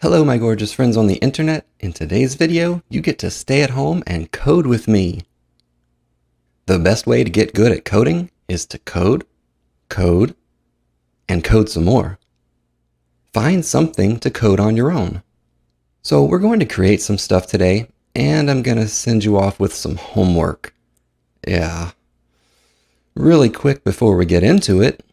Hello, my gorgeous friends on the internet. In today's video, you get to stay at home and code with me. The best way to get good at coding is to code, and code some more. Find something to code on your own. So we're going to create some stuff today, and I'm going to send you off with some homework. Yeah. Really quick before we get into it,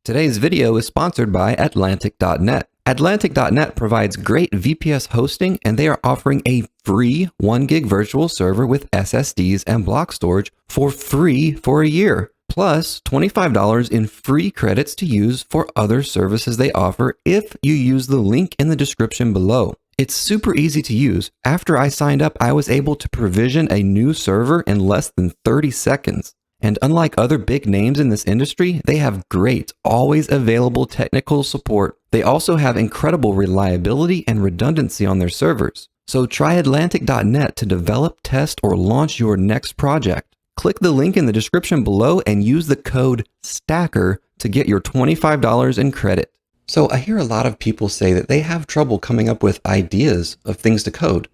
today's video is sponsored by Atlantic.net. Atlantic.net provides great VPS hosting, and they are offering a free 1 gig virtual server with SSDs and block storage for free for a year, plus $25 in free credits to use for other services they offer if you use the link in the description below. It's super easy to use. After I signed up, I was able to provision a new server in less than 30 seconds. And unlike other big names in this industry, they have great, always available technical support. They also have incredible reliability and redundancy on their servers. So try Atlantic.net to develop, test, or launch your next project. Click the link in the description below and use the code STACKER to get your $25 in credit. So I hear a lot of people say that they have trouble coming up with ideas of things to code,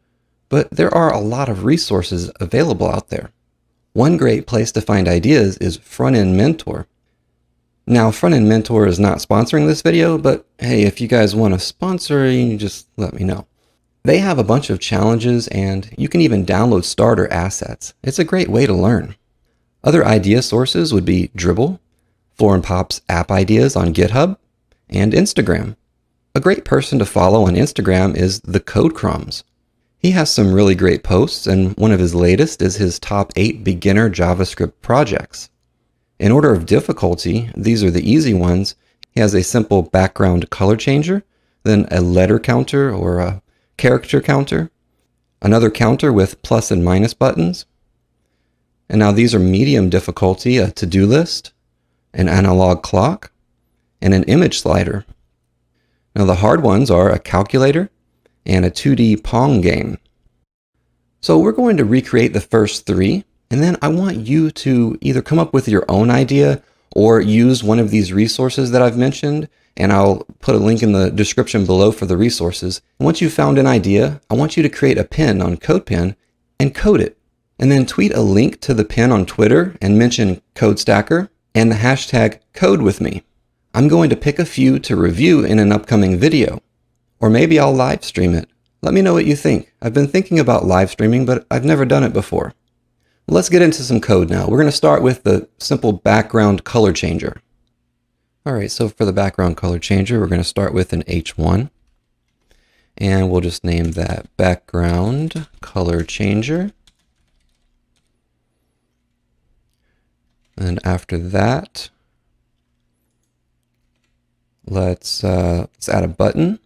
but there are a lot of resources available out there. One great place to find ideas is Frontend Mentor. Now, Frontend Mentor is not sponsoring this video, but hey, if you guys want to sponsor, you just let me know. They have a bunch of challenges, and you can even download starter assets. It's a great way to learn. Other idea sources would be Dribble, Floor and Pop's app ideas on GitHub, and Instagram. A great person to follow on Instagram is the Code Crumbs. He has some really great posts, and one of his latest is his top 8 beginner JavaScript projects. In order of difficulty, these are the easy ones. He has a simple background color changer, then a letter counter or a character counter, another counter with plus and minus buttons. And now these are medium difficulty, a to-do list, an analog clock, and an image slider. Now the hard ones are a calculator and a 2D Pong game. So we're going to recreate the first 3, and then I want you to either come up with your own idea or use one of these resources that I've mentioned, and I'll put a link in the description below for the resources. Once you've found an idea, I want you to create a pin on CodePen and code it, and then tweet a link to the pin on Twitter and mention CodeStacker and the hashtag CodeWithMe. I'm going to pick a few to review in an upcoming video. Or maybe I'll live stream it. Let me know what you think. I've been thinking about live streaming, but I've never done it before. Let's get into some code now. We're going to start with the simple background color changer. All right, so for the background color changer, we're going to start with an H1. And we'll just name that background color changer. And after that, let's add a button.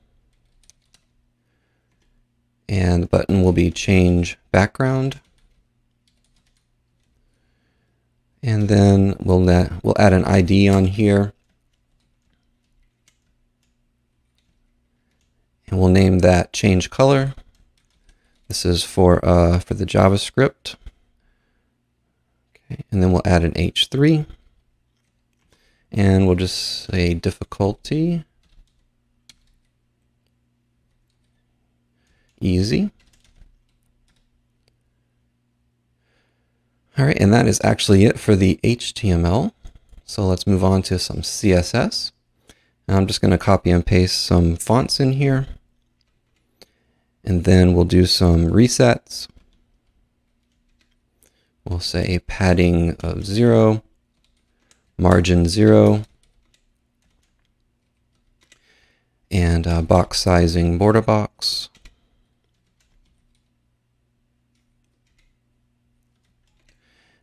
And the button will be change background. And then we'll add an ID on here. And we'll name that change color. This is for the JavaScript. Okay, and then we'll add an H3. And we'll just say difficulty. Easy. All right, and that is actually it for the HTML. So let's move on to some CSS. Now I'm just going to copy and paste some fonts in here. And then we'll do some resets. We'll say padding of 0, margin 0, and box sizing border box.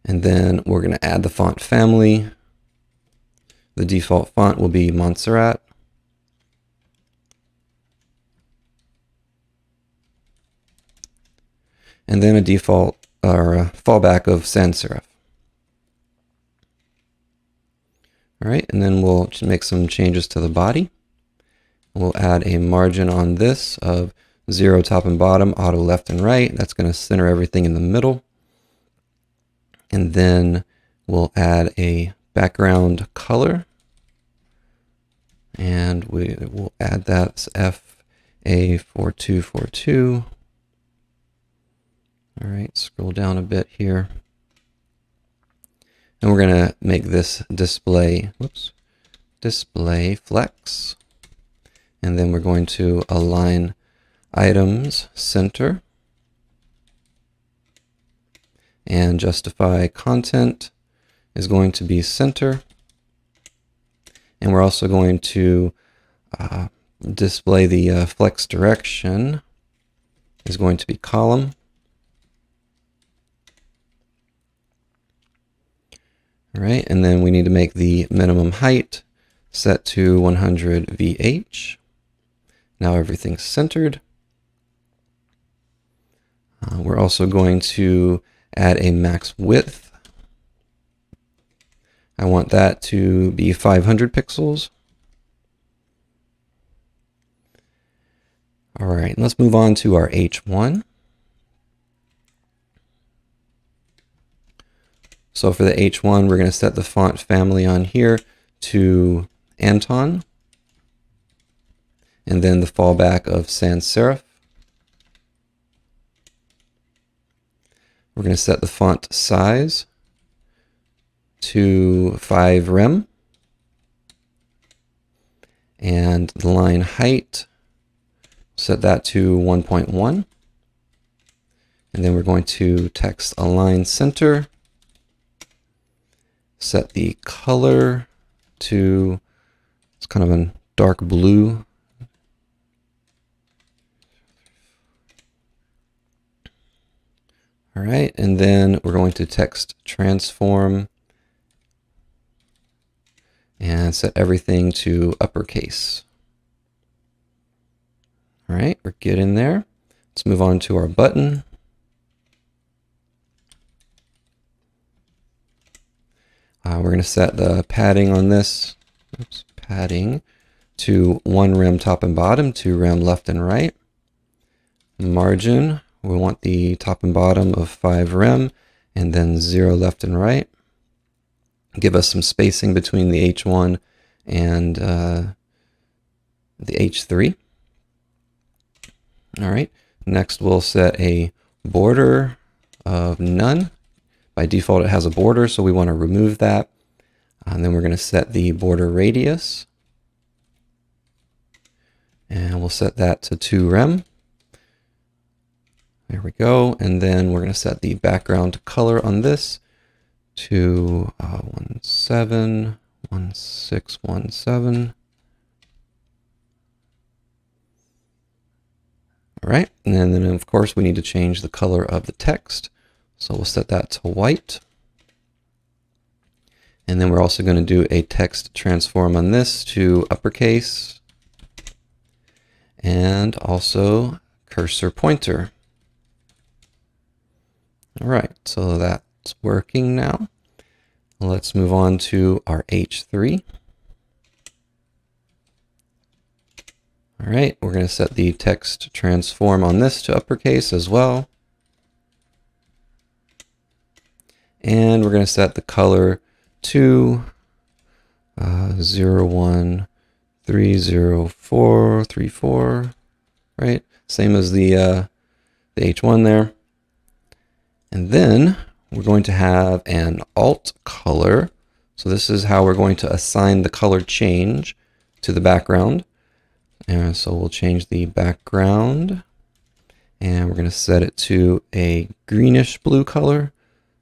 And then we're going to add the font family. The default font will be Montserrat. And then a default or a fallback of sans serif. All right, and then we'll just make some changes to the body. We'll add a margin on this of 0 top and bottom, auto left and right. That's going to center everything in the middle. And then we'll add a background color. And we will add that as A4242. All right, scroll down a bit here. And we're going to make this display flex. And then we're going to align items center. And justify content is going to be center. And we're also going to display the flex direction is going to be column. All right, and then we need to make the minimum height set to 100 VH. Now everything's centered. We're also going to add a max width. I want that to be 500 pixels. All right, let's move on to our H1. So for the H1, we're going to set the font family on here to Anton, and then the fallback of sans serif. We're going to set the font size to 5 rem, and the line height, set that to 1.1, and then we're going to text align center. Set the color to, it's kind of a dark blue. All right, and then we're going to text transform and set everything to uppercase. All right, we're getting there. Let's move on to our button. We're going to set the padding on this, padding to 1 rem top and bottom, 2 rem left and right. Margin, we want the top and bottom of 5 rem, and then 0 left and right. Give us some spacing between the H1 and the H3. All right, next we'll set a border of none. By default, it has a border, so we want to remove that. And then we're going to set the border radius. And we'll set that to 2 rem. There we go. And then we're going to set the background color on this to 171617. All right. And then, of course, we need to change the color of the text. So we'll set that to white. And then we're also going to do a text transform on this to uppercase. And also cursor pointer. All right, so that's working now. Let's move on to our H3. All right, we're going to set the text transform on this to uppercase as well. And we're going to set the color to 0130434, right? Same as the H1 there. And then we're going to have an alt color. So this is how we're going to assign the color change to the background. And so we'll change the background, and we're going to set it to a greenish blue color.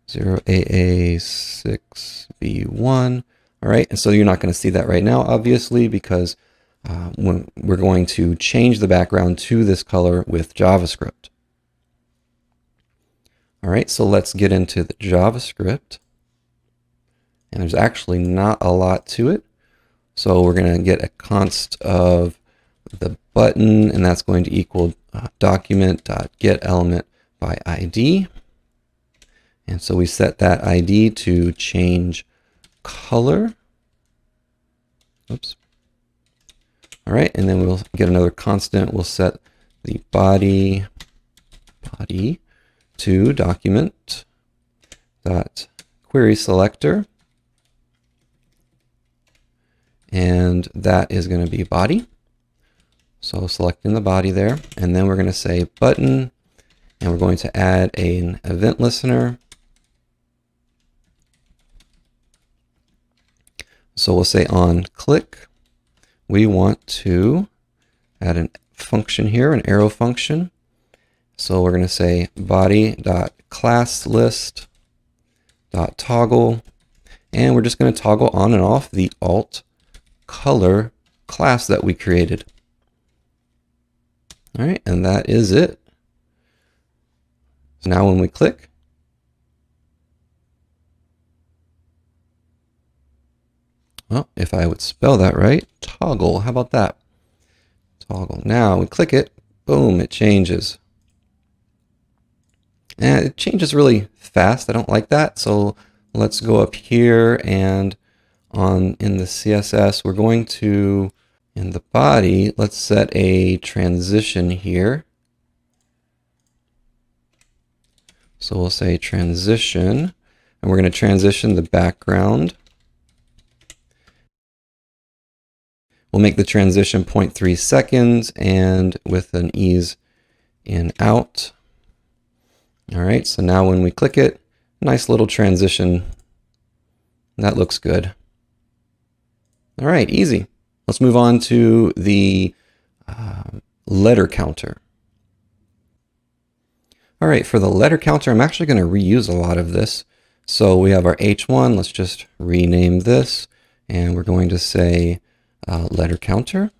0AA6B1. All right, and so you're not going to see that right now, obviously, because when we're going to change the background to this color with JavaScript. All right, so let's get into the JavaScript. And there's actually not a lot to it. So we're going to get a const of the button, and that's going to equal document.getElement by ID. And so we set that ID to change color. Oops. All right, and then we'll get another constant. We'll set the body to document.querySelector. And that is going to be body. So selecting the body there, and then we're going to say button, and we're going to add an event listener. So we'll say on click, we want to add a function here, an arrow function. So we're going to say body.classList.toggle, and we're just going to toggle on and off the alt color class that we created. All right, and that is it. So now when we click, well, if I would spell that right, toggle, how about that? Toggle. Now we click it, boom, it changes. And it changes really fast. I don't like that. So let's go up here, and in the CSS, we're going to, in the body, let's set a transition here. So we'll say transition, and we're going to transition the background. We'll make the transition 0.3 seconds and with an ease in out. All right, so now when we click it, nice little transition. That looks good. All right, easy. Let's move on to the letter counter. All right, for the letter counter, I'm actually going to reuse a lot of this. So we have our H1. Let's just rename this, and we're going to say letter counter.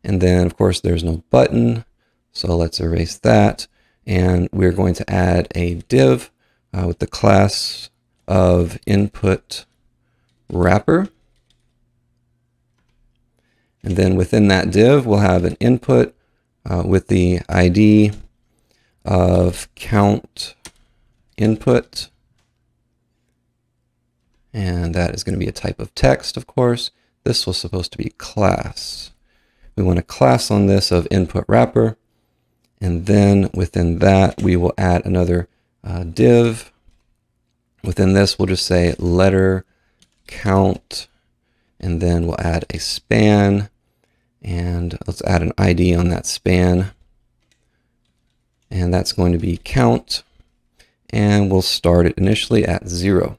And then, of course, there's no button, so let's erase that. And we're going to add a div with the class of input wrapper. And then within that div, we'll have an input with the ID of count input. And that is going to be a type of text, of course. This was supposed to be class. We want a class on this of input wrapper. And then within that, we will add another div. Within this, we'll just say letter count, and then we'll add a span, and let's add an ID on that span, and that's going to be count, and we'll start it initially at 0.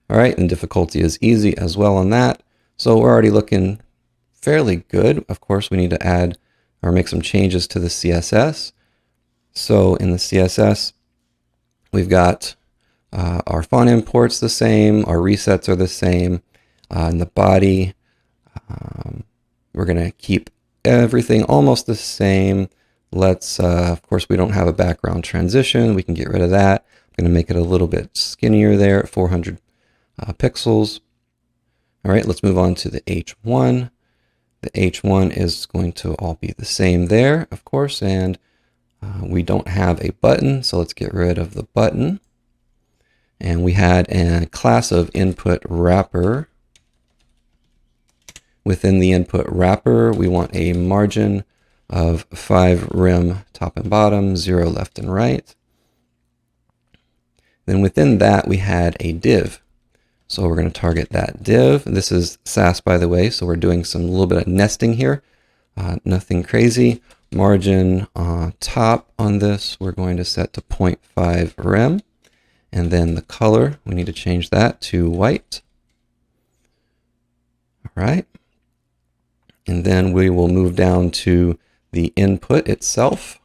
All right, and difficulty is easy as well on that, so we're already looking fairly good. Of course, we need to add or make some changes to the CSS. So in the CSS, we've got our font imports the same, our resets are the same. In the body, we're going to keep everything almost the same. Let's, of course, we don't have a background transition. We can get rid of that. I'm going to make it a little bit skinnier there at 400 pixels. All right, let's move on to the H1. The H1 is going to all be the same there, of course, and we don't have a button, so let's get rid of the button. And we had a class of input wrapper. Within the input wrapper, we want a margin of 5 rem top and bottom, 0 left and right. Then within that, we had a div. So we're going to target that div. This is Sass, by the way, so we're doing a little bit of nesting here. Nothing crazy. Margin top on this, we're going to set to 0.5 rem. And then the color, we need to change that to white. All right. And then we will move down to the input itself.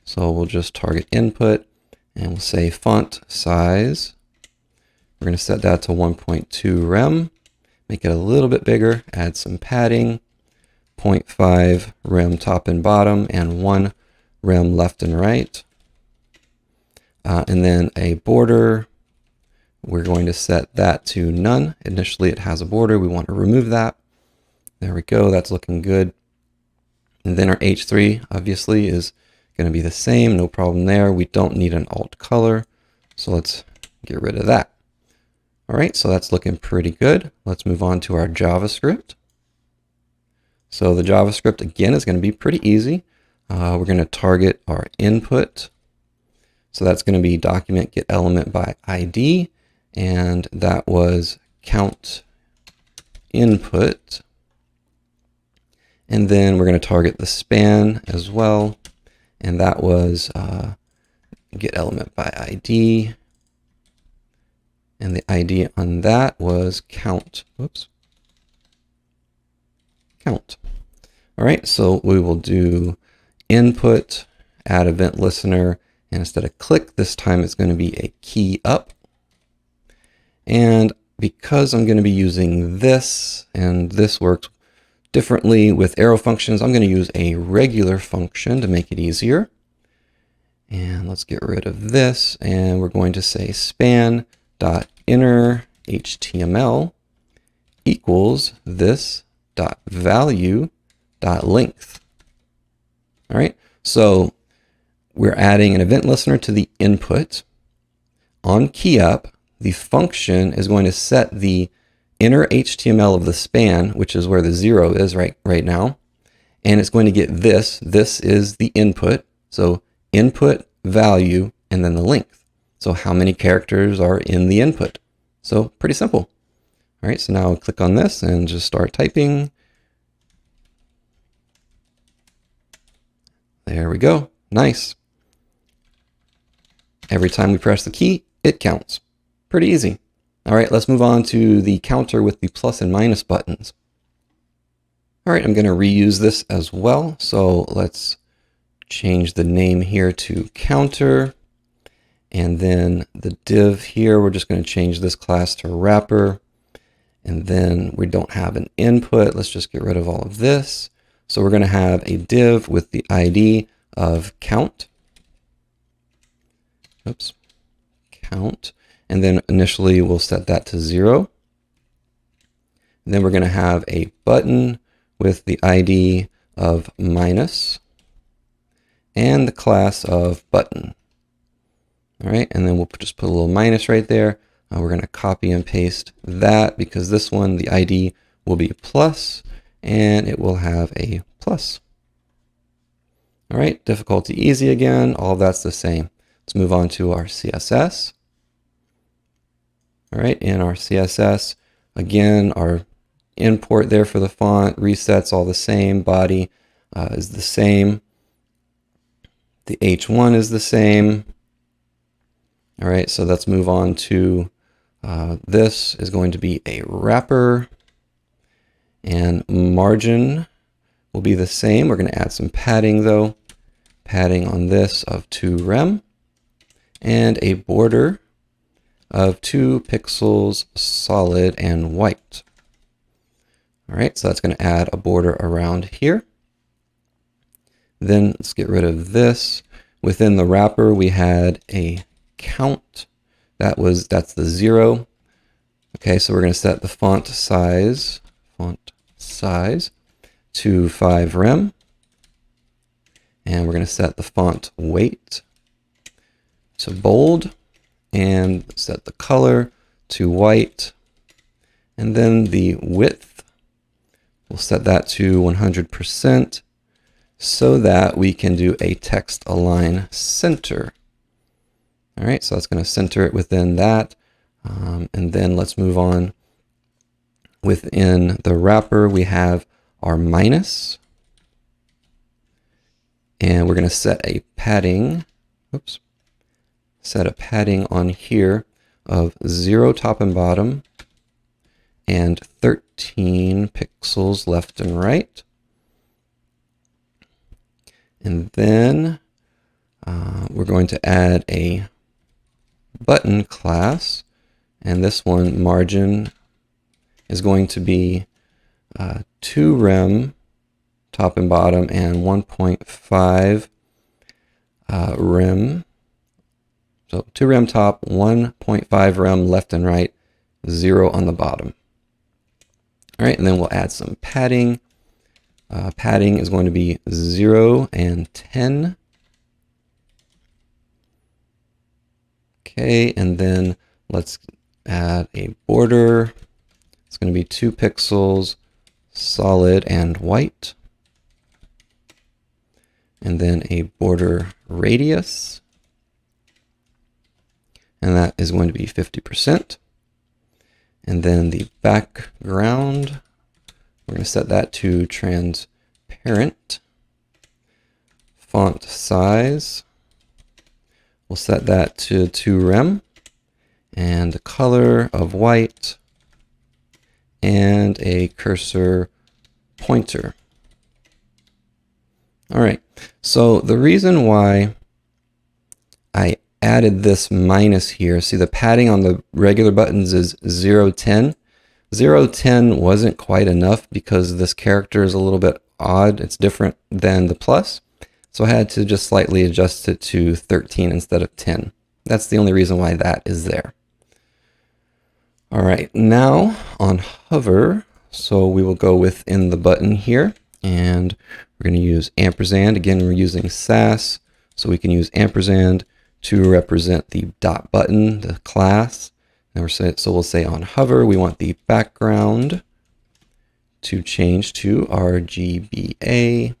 So we'll just target input, and we'll say font size. We're going to set that to 1.2 rem, make it a little bit bigger, add some padding, 0.5 rem top and bottom, and 1 rem left and right. And then a border, we're going to set that to none. Initially it has a border, we want to remove that. There we go, that's looking good. And then our H3 obviously is going to be the same, no problem there. We don't need an alt color, so let's get rid of that. All right, so that's looking pretty good. Let's move on to our JavaScript. So the JavaScript, again, is going to be pretty easy. We're going to target our input. So that's going to be document get element by ID, and that was count input. And then we're going to target the span as well. And that was get element by ID. And the ID on that was count. Whoops. Count. All right, so we will do input, add event listener, and instead of click, this time it's going to be a key up. And because I'm going to be using this, and this works differently with arrow functions, I'm going to use a regular function to make it easier. And let's get rid of this, and we're going to say span.inner HTML equals this.value.length. All right, so we're adding an event listener to the input. On key up, the function is going to set the inner HTML of the span, which is where the 0 is right now, and it's going to get this. This is the input, so input value and then the length. So how many characters are in the input? So pretty simple. All right, so now I'll click on this and just start typing. There we go. Nice. Every time we press the key, it counts. Pretty easy. All right, let's move on to the counter with the plus and minus buttons. All right, I'm going to reuse this as well. So let's change the name here to counter. And then the div here, we're just going to change this class to wrapper. And then we don't have an input. Let's just get rid of all of this. So we're going to have a div with the ID of count. Oops, count. And then initially we'll set that to 0. And then we're going to have a button with the ID of minus and the class of button. All right, and then we'll just put a little minus right there. We're going to copy and paste that because this one, the ID will be plus and it will have a plus. All right, difficulty easy again. All of that's the same. Let's move on to our CSS. All right, in our CSS, again, our import there for the font, resets all the same, body is the same. The H1 is the same. All right, so let's move on to this is going to be a wrapper, and margin will be the same. We're going to add some padding though. Padding on this of 2 rem, and a border of 2 pixels solid and white. All right, so that's going to add a border around here. Then let's get rid of this. Within the wrapper, we had a count. That's the 0. Okay, so we're going to set the font size to 5 rem. And we're going to set the font weight to bold and set the color to white. And then the width, we'll set that to 100% so that we can do a text align center. All right, so that's going to center it within that. And then let's move on. Within the wrapper, we have our minus. And we're going to set a padding. Oops. Set a padding on here of 0 top and bottom and 13 pixels left and right. And then we're going to add a button class, and this one margin is going to be 2 rem top and bottom and 1.5 rem. So 2 rem top, 1.5 rem left and right, 0 on the bottom. All right, and then we'll add some padding. Padding is going to be 0 and 10. Okay, and then let's add a border. It's going to be 2 pixels, solid and white. And then a border radius. And that is going to be 50%. And then the background, we're going to set that to transparent. parent. Font size, we'll set that to 2rem. And the color of white. And a cursor pointer. All right, so the reason why I added this minus here, see the padding on the regular buttons is 010. 010 wasn't quite enough because this character is a little bit odd. It's different than the plus. So I had to just slightly adjust it to 13 instead of 10. That's the only reason why that is there. All right, now on hover, so we will go within the button here, and we're going to use ampersand. Again, we're using Sass, so we can use ampersand to represent the dot button, the class. And so we'll say on hover, we want the background to change to RGBA,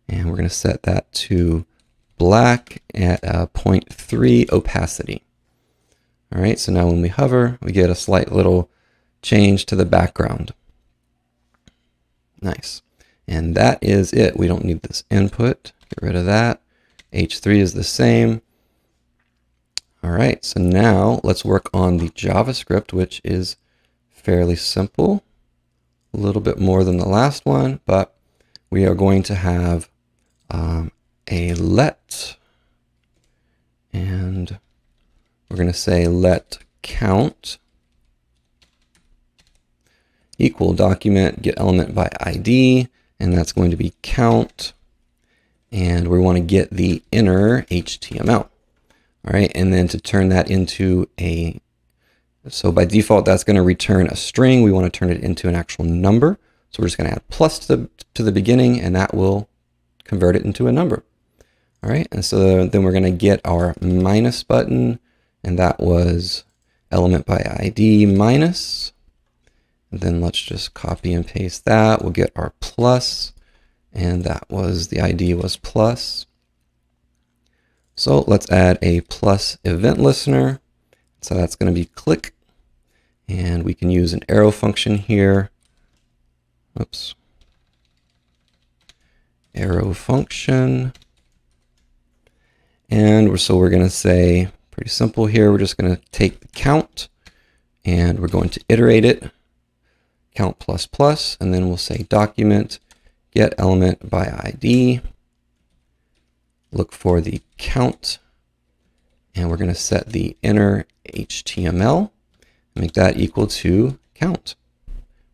and we're going to set that to black at 0.3 opacity. All right, so now when we hover, we get a slight little change to the background. Nice. And that is it. We don't need this input. Get rid of that. H3 is the same. All right, so now let's work on the JavaScript, which is fairly simple. A little bit more than the last one, but we are going to have a let. And we're going to say let count equal document get element by ID, and that's going to be count. And we want to get the inner HTML. All right, and then to turn that into so by default, that's going to return a string. We want to turn it into an actual number. So we're just going to add plus to the beginning, and that will convert it into a number. All right, and so then we're going to get our minus button, and that was element by ID minus. And then let's just copy and paste that. We'll get our plus, and that was the ID was plus. So let's add a plus event listener. So that's going to be click, and we can use an arrow function here. Oops. Arrow function. And so we're going to say, pretty simple here, we're just going to take the count, and we're going to iterate it, count plus plus, and then we'll say document get element by ID. Look for the count, and we're going to set the inner HTML, make that equal to count.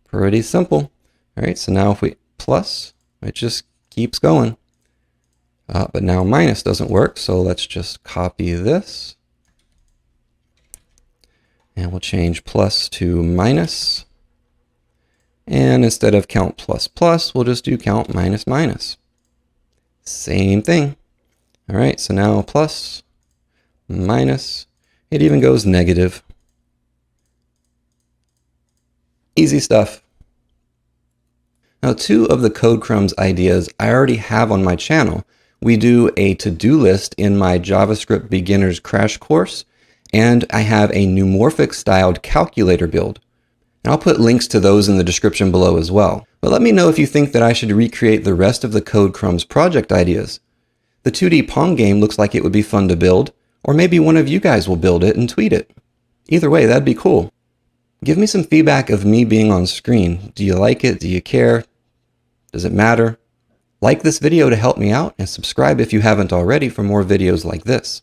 Pretty simple. All right, so now if we plus, it just keeps going. But now minus doesn't work, so let's just copy this. And we'll change plus to minus. And instead of count plus plus, we'll just do count minus minus. Same thing. All right, so now plus, minus, it even goes negative. Easy stuff. Now, 2 of the Code Crumbs ideas I already have on my channel. We do a to-do list in my JavaScript Beginners Crash Course, and I have a neumorphic styled calculator build. And I'll put links to those in the description below as well. But let me know if you think that I should recreate the rest of the Code Crumbs project ideas. The 2D Pong game looks like it would be fun to build, or maybe one of you guys will build it and tweet it. Either way, that'd be cool. Give me some feedback of me being on screen. Do you like it? Do you care? Does it matter? Like this video to help me out, and subscribe if you haven't already for more videos like this.